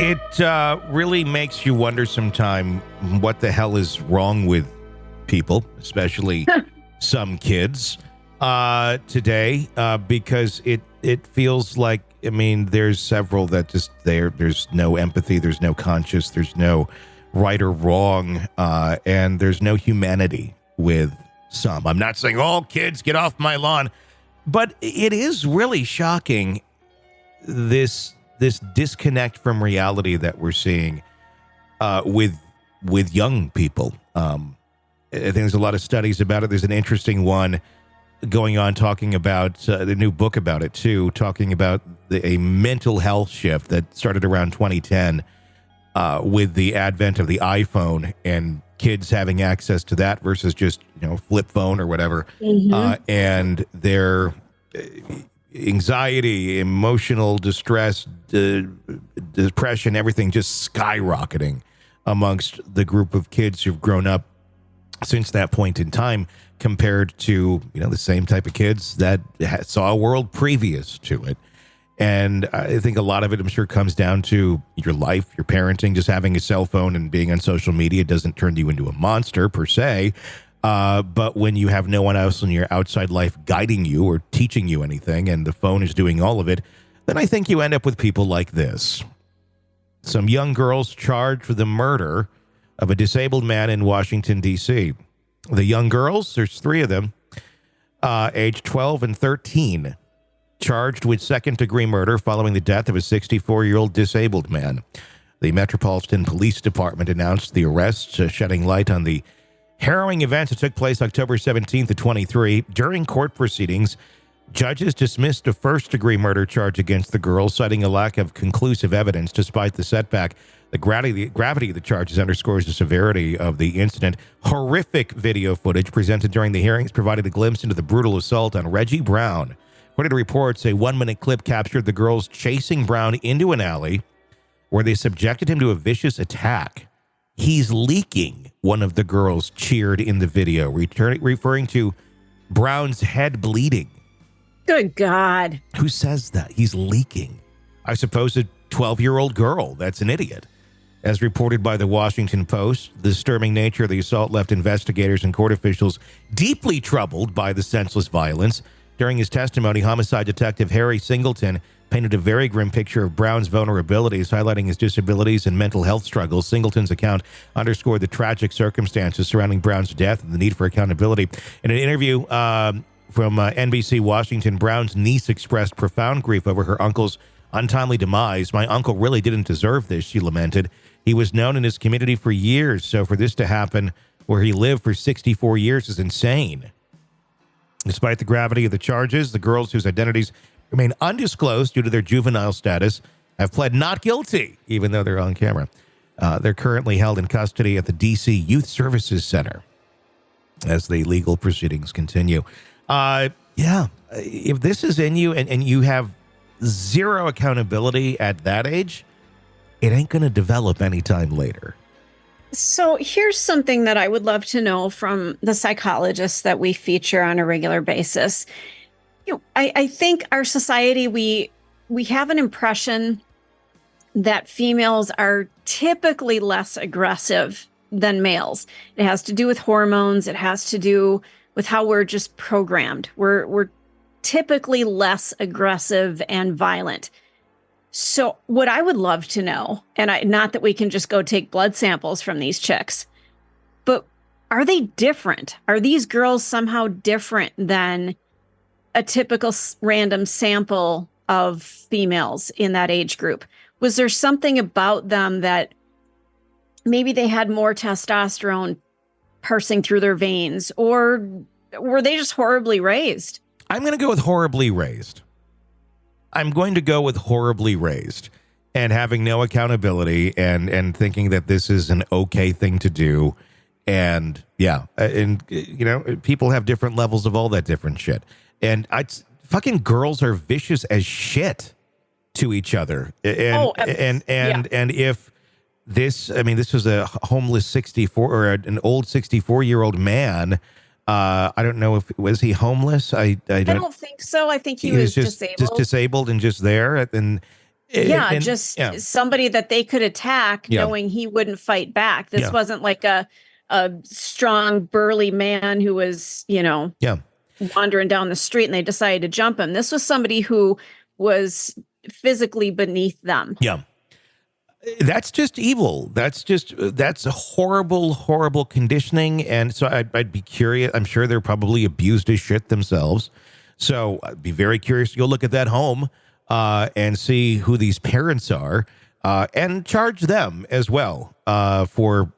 It really makes you wonder sometime what the hell is wrong with people, especially some kids today, because it feels like, I mean, there's several that just there's no empathy, there's no conscience, there's no right or wrong, and there's no humanity with some. I'm not saying all kids get off my lawn, but it is really shocking, this disconnect from reality that we're seeing with young people. I think there's a lot of studies about it. There's an interesting one going on talking about the new book about it too, talking about a mental health shift that started around 2010 with the advent of the iPhone and kids having access to that versus just, flip phone or whatever. Mm-hmm. And their anxiety, emotional distress, depression, everything just skyrocketing amongst the group of kids who've grown up since that point in time, compared to the same type of kids that saw a world previous to it. And I think a lot of it, I'm sure, comes down to your life, your parenting. Just having a cell phone and being on social media doesn't turn you into a monster per se. But when you have no one else in your outside life guiding you or teaching you anything, and the phone is doing all of it, then I think you end up with people like this. Some young girls charged with the murder of a disabled man in Washington, D.C. The young girls, there's three of them, aged 12 and 13, charged with second-degree murder following the death of a 64-year-old disabled man. The Metropolitan Police Department announced the arrests, shedding light on the harrowing events that took place October 17th of 23. During court proceedings, judges dismissed a first-degree murder charge against the girls, citing a lack of conclusive evidence. Despite the setback, the gravity of the charges underscores the severity of the incident. Horrific video footage presented during the hearings provided a glimpse into the brutal assault on Reggie Brown. According to reports, a 1-minute clip captured the girls chasing Brown into an alley where they subjected him to a vicious attack. "He's leaking," one of the girls cheered in the video, referring to Brown's head bleeding. Good God. Who says that? He's leaking. I suppose a 12-year-old girl. That's an idiot. As reported by the Washington Post, the disturbing nature of the assault left investigators and court officials deeply troubled by the senseless violence. During his testimony, homicide detective Harry Singleton painted a very grim picture of Brown's vulnerabilities, highlighting his disabilities and mental health struggles. Singleton's account underscored the tragic circumstances surrounding Brown's death and the need for accountability. In an interview from NBC Washington, Brown's niece expressed profound grief over her uncle's untimely demise. "My uncle really didn't deserve this," she lamented. "He was known in his community for years, so for this to happen where he lived for 64 years is insane." Despite the gravity of the charges, the girls, whose identities remain undisclosed due to their juvenile status, have pled not guilty, even though they're on camera. They're currently held in custody at the D.C. Youth Services Center as the legal proceedings continue. If this is in you and you have zero accountability at that age, it ain't going to develop anytime later. So here's something that I would love to know from the psychologists that we feature on a regular basis. I think our society, we have an impression that females are typically less aggressive than males. It has to do with hormones. It has to do with how we're just programmed. We're typically less aggressive and violent. So what I would love to know, and not that we can just go take blood samples from these chicks, but are they different? Are these girls somehow different than a typical random sample of females in that age group? Was there something about them that maybe they had more testosterone coursing through their veins, or were they just horribly raised? I'm going to go with horribly raised. And having no accountability and thinking that this is an okay thing to do. And people have different levels of all that different shit. And fucking girls are vicious as shit to each other. And if this was a homeless 64 or an old 64-year-old man. I don't know was he homeless? I don't think so. I think he was just disabled and just there. And Yeah, And just yeah, somebody that they could attack yeah, knowing he wouldn't fight back. This yeah, wasn't like a strong, burly man who was, yeah, wandering down the street and they decided to jump him. This was somebody who was physically beneath them. yeah. That's just evil. That's a horrible, horrible conditioning. And so I'd be curious. I'm sure they're probably abused as shit themselves. So I'd be very curious to go look at that home and see who these parents are and charge them as well for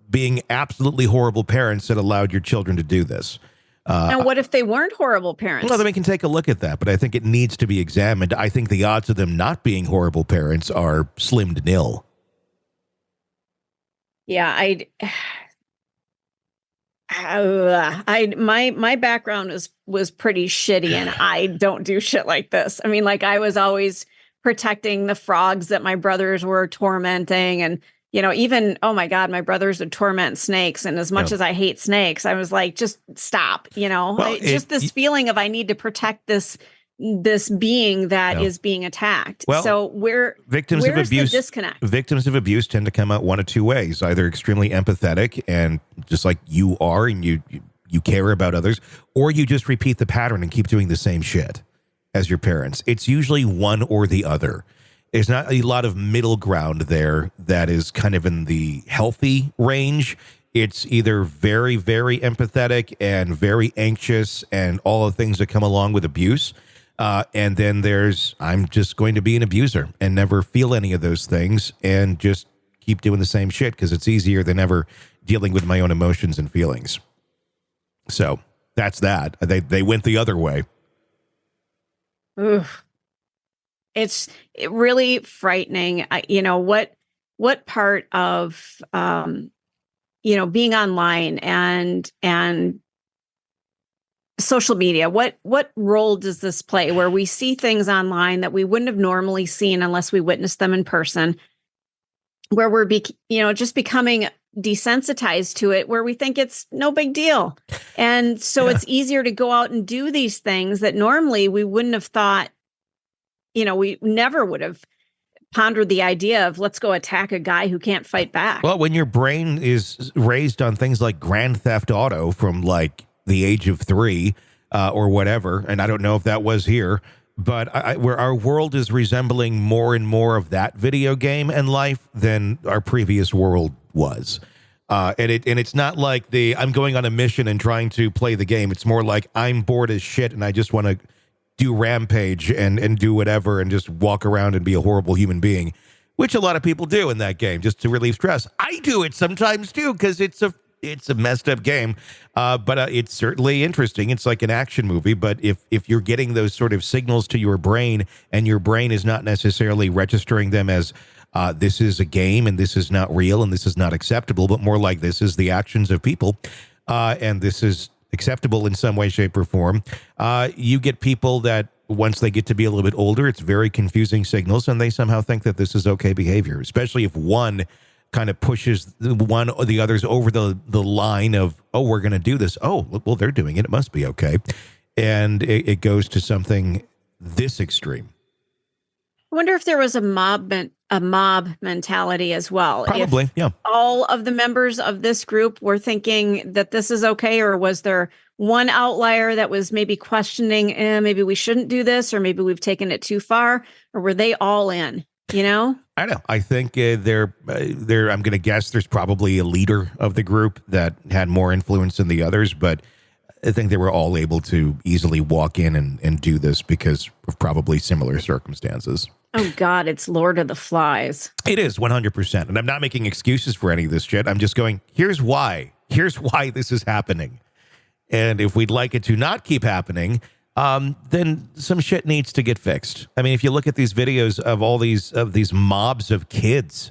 being absolutely horrible parents that allowed your children to do this. Now, what if they weren't horrible parents? Well, then we can take a look at that, but I think it needs to be examined. I think the odds of them not being horrible parents are slim to nil. Yeah, my background was pretty shitty, and I don't do shit like this. I mean, like, I was always protecting the frogs that my brothers were tormenting, and even, oh my God, my brothers would torment snakes. And as much as I hate snakes, I was like, just stop, Well, just this feeling of I need to protect this being that is being attacked. Well, so where's the disconnect? Victims of abuse tend to come out one of two ways: either extremely empathetic and just like you are, and you care about others, or you just repeat the pattern and keep doing the same shit as your parents. It's usually one or the other. There's not a lot of middle ground there that is kind of in the healthy range. It's either very, very empathetic and very anxious and all the things that come along with abuse. And then there's, I'm just going to be an abuser and never feel any of those things and just keep doing the same shit because it's easier than ever dealing with my own emotions and feelings. So that's that. They went the other way. Oof. It's really frightening. What part of, being online and social media, what role does this play where we see things online that we wouldn't have normally seen unless we witnessed them in person, where we're just becoming desensitized to it, where we think it's no big deal. And so it's easier to go out and do these things that normally we wouldn't have thought, we never would have pondered the idea of let's go attack a guy who can't fight back. Well, when your brain is raised on things like Grand Theft Auto from like the age of 3 or whatever, and I don't know if that was here, but where our world is resembling more and more of that video game and life than our previous world was. And it's not like I'm going on a mission and trying to play the game. It's more like I'm bored as shit and I just want to do rampage and do whatever and just walk around and be a horrible human being, which a lot of people do in that game just to relieve stress. I do it sometimes too because it's a messed up game, but it's certainly interesting. It's like an action movie, but if you're getting those sort of signals to your brain and your brain is not necessarily registering them as this is a game and this is not real and this is not acceptable, but more like this is the actions of people and this is acceptable in some way, shape, or form. You get people that once they get to be a little bit older, it's very confusing signals, and they somehow think that this is okay behavior, especially if one kind of pushes one or the others over the line of, oh, we're going to do this. Oh, well, they're doing it. It must be okay. And it goes to something this extreme. I wonder if there was a mob mentality as well. Probably, yeah. All of the members of this group were thinking that this is okay, or was there one outlier that was maybe questioning, maybe we shouldn't do this, or maybe we've taken it too far, or were they all in? I know. I think they're. I'm going to guess there's probably a leader of the group that had more influence than the others, but I think they were all able to easily walk in and do this because of probably similar circumstances. Oh, God, it's Lord of the Flies. It is 100%. And I'm not making excuses for any of this shit. I'm just going, here's why. Here's why this is happening. And if we'd like it to not keep happening, then some shit needs to get fixed. I mean, if you look at these videos of all these mobs of kids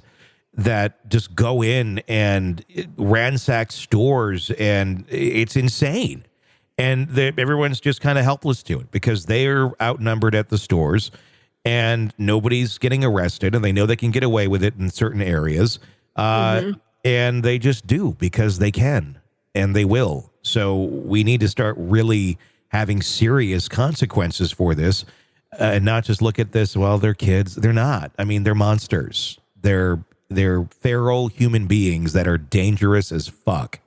that just go in and ransack stores, and it's insane. And everyone's just kind of helpless to it because they're outnumbered at the stores and nobody's getting arrested and they know they can get away with it in certain areas. And they just do because they can and they will. So we need to start really having serious consequences for this and not just look at this, well, they're kids. They're not. I mean, they're monsters. They're feral human beings that are dangerous as fuck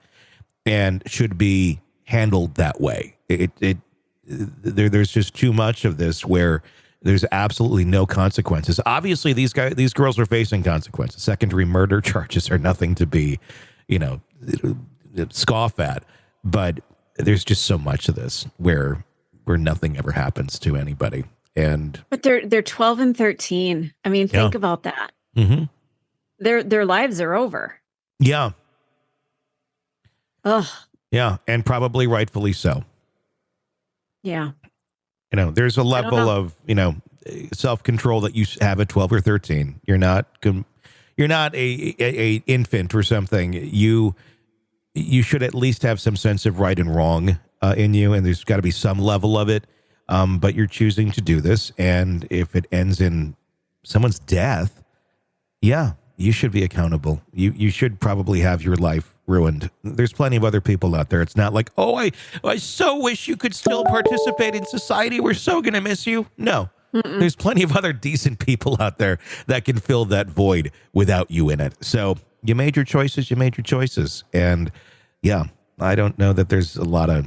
and should be handled that way. There's just too much of this where there's absolutely no consequences. Obviously, these girls are facing consequences. Second-degree murder charges are nothing to be, scoff at. But there's just so much of this where nothing ever happens to anybody. But they're 12 and 13. I mean, think about that. Mm-hmm. Their lives are over. Yeah. Ugh. Yeah, and probably rightfully so. Yeah. There's a level of, self-control that you have at 12 or 13. You're not a infant or something. You should at least have some sense of right and wrong in you, and there's got to be some level of it. But you're choosing to do this, and if it ends in someone's death, yeah, you should be accountable. You should probably have your life ruined. There's plenty of other people out there. It's not like, oh, I so wish you could still participate in society. We're so going to miss you. No. Mm-mm. There's plenty of other decent people out there that can fill that void without you in it. So you made your choices. And yeah, I don't know that there's a lot of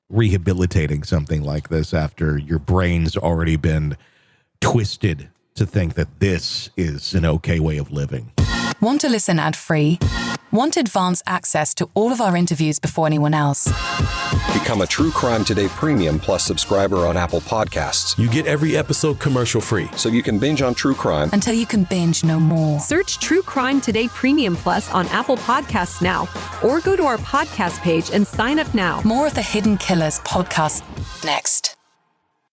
rehabilitating something like this after your brain's already been twisted to think that this is an okay way of living. Want to listen ad-free? Want advanced access to all of our interviews before anyone else? Become a True Crime Today Premium Plus subscriber on Apple Podcasts. You get every episode commercial-free. So you can binge on true crime until you can binge no more. Search True Crime Today Premium Plus on Apple Podcasts now, or go to our podcast page and sign up now. More of the Hidden Killers podcast next.